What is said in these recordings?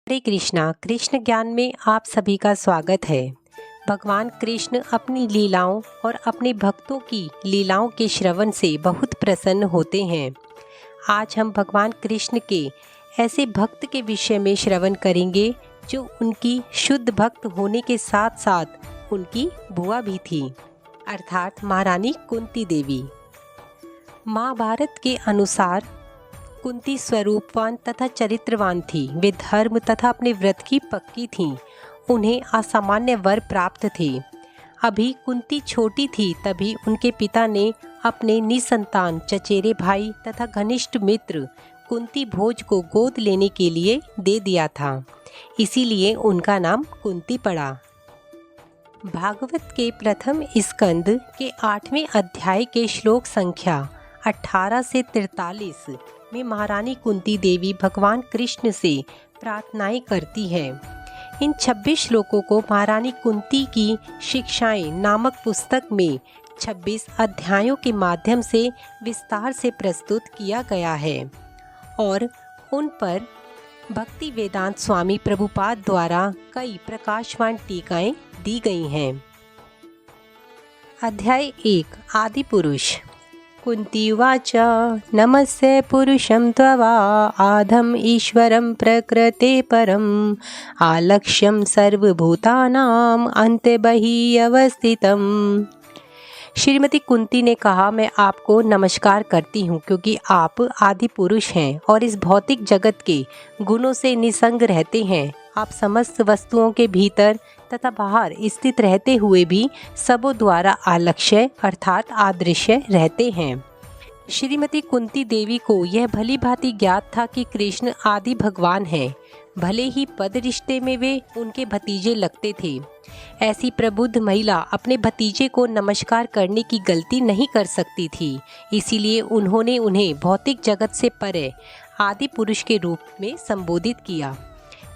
हरे कृष्णा। कृष्ण ज्ञान में आप सभी का स्वागत है। भगवान कृष्ण अपनी लीलाओं और अपने भक्तों की लीलाओं के श्रवण से बहुत प्रसन्न होते हैं। आज हम भगवान कृष्ण के ऐसे भक्त के विषय में श्रवण करेंगे जो उनकी शुद्ध भक्त होने के साथ साथ उनकी बुआ भी थी, अर्थात महारानी कुंती देवी। महाभारत के अनुसार कुंती स्वरूपवान तथा चरित्रवान थी। वे धर्म तथा अपने व्रत की पक्की थीं। उन्हें असामान्य वर प्राप्त थे। अभी कुंती छोटी थी तभी उनके पिता ने अपने निसंतान चचेरे भाई तथा घनिष्ठ मित्र कुंती भोज को गोद लेने के लिए दे दिया था। इसीलिए उनका नाम कुंती पड़ा। भागवत के प्रथम स्कंद के 8वें अध्याय के श्लोक संख्या 18 से 43 में महारानी कुंती देवी भगवान कृष्ण से प्रार्थनाएं करती है। इन 26 श्लोकों को महारानी कुंती की शिक्षाएं नामक पुस्तक में 26 अध्यायों के माध्यम से विस्तार से प्रस्तुत किया गया है और उन पर भक्ति वेदांत स्वामी प्रभुपाद द्वारा कई प्रकाशवान टीकाएं दी गई हैं। अध्याय 1 आदि पुरुष। कुंती उवाच नमस्ते पुरुषं त्ववा आधम ईश्वरं प्रकृते परम आलक्ष्यं सर्वभूतानां अन्ते बहिः अवस्थितम्। श्रीमती कुंती ने कहा, मैं आपको नमस्कार करती हूँ क्योंकि आप आदि पुरुष हैं और इस भौतिक जगत के गुणों से निसंग रहते हैं। आप समस्त वस्तुओं के भीतर तथा बाहर स्थित रहते हुए भी सबों द्वारा आलक्ष्य अर्थात अदृश्य रहते हैं। श्रीमती कुंती देवी को यह भली भांति ज्ञात था कि कृष्ण आदि भगवान हैं। भले ही पद रिश्ते में वे उनके भतीजे लगते थे, ऐसी प्रबुद्ध महिला अपने भतीजे को नमस्कार करने की गलती नहीं कर सकती थी। इसीलिए उन्होंने उन्हें भौतिक जगत से परे आदि पुरुष के रूप में संबोधित किया।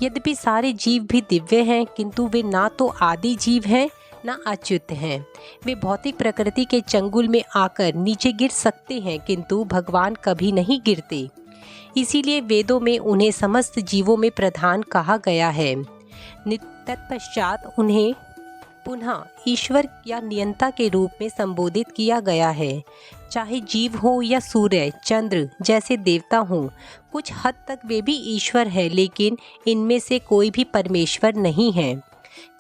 यद्यपि सारे जीव भी दिव्य हैं, किंतु वे ना तो आदि जीव हैं ना अच्युत हैं। वे भौतिक प्रकृति के चंगुल में आकर नीचे गिर सकते हैं, किंतु भगवान कभी नहीं गिरते। इसीलिए वेदों में उन्हें समस्त जीवों में प्रधान कहा गया है। तत्पश्चात उन्हें पुनः ईश्वर या नियंता के रूप में संबोधित किया गया है। चाहे जीव हो या सूर्य चंद्र जैसे देवता हों, कुछ हद तक वे भी ईश्वर है, लेकिन इनमें से कोई भी परमेश्वर नहीं है।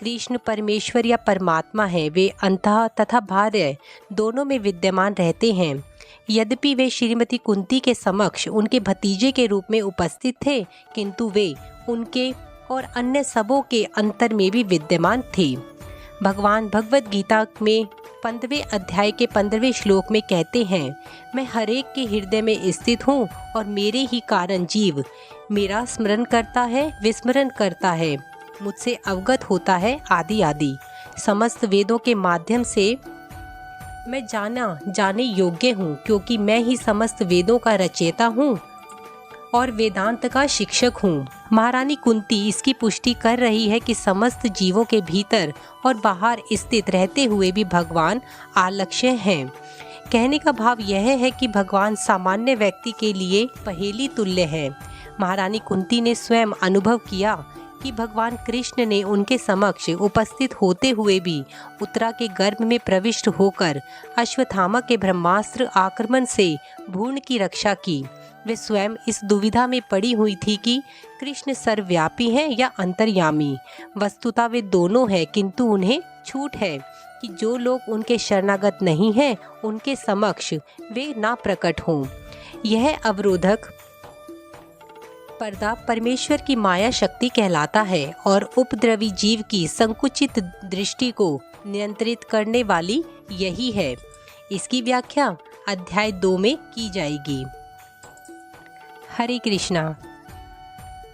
कृष्ण परमेश्वर या परमात्मा है। वे अंतः तथा बाह्य दोनों में विद्यमान रहते हैं। यद्यपि वे श्रीमती कुंती के समक्ष उनके भतीजे के रूप में उपस्थित थे, किंतु वे उनके और अन्य सबों के अंतर में भी विद्यमान थे। भगवान भगवद गीता में 15वें अध्याय के 15वें श्लोक में कहते हैं, मैं हरेक के हृदय में स्थित हूँ और मेरे ही कारण जीव मेरा स्मरण करता है, विस्मरण करता है, मुझसे अवगत होता है आदि आदि। समस्त वेदों के माध्यम से मैं जाने योग्य हूँ, क्योंकि मैं ही समस्त वेदों का रचयिता हूँ और वेदांत का शिक्षक हूँ। महारानी कुंती इसकी पुष्टि कर रही है कि समस्त जीवों के भीतर और बाहर स्थित रहते हुए भी भगवान आलक्ष्य हैं। कहने का भाव यह है कि भगवान सामान्य व्यक्ति के लिए पहेली तुल्य है। महारानी कुंती ने स्वयं अनुभव किया कि भगवान कृष्ण ने उनके समक्ष उपस्थित होते हुए भी उत्तरा के गर्भ में प्रविष्ट होकर अश्वत्थामा के ब्रह्मास्त्र आक्रमण से भूर्ण की रक्षा की। वे स्वयं इस दुविधा में पड़ी हुई थी कि कृष्ण सर्वव्यापी हैं या अंतर्यामी। वस्तुतः वे दोनों हैं, किंतु उन्हें छूट है कि जो लोग उनके शरणागत नहीं हैं उनके समक्ष वे ना प्रकट हों। यह अवरोधक पर्दा परमेश्वर की माया शक्ति कहलाता है और उपद्रवी जीव की संकुचित दृष्टि को नियंत्रित करने वाली यही है। इसकी व्याख्या अध्याय 2 में की जाएगी। हरे कृष्णा।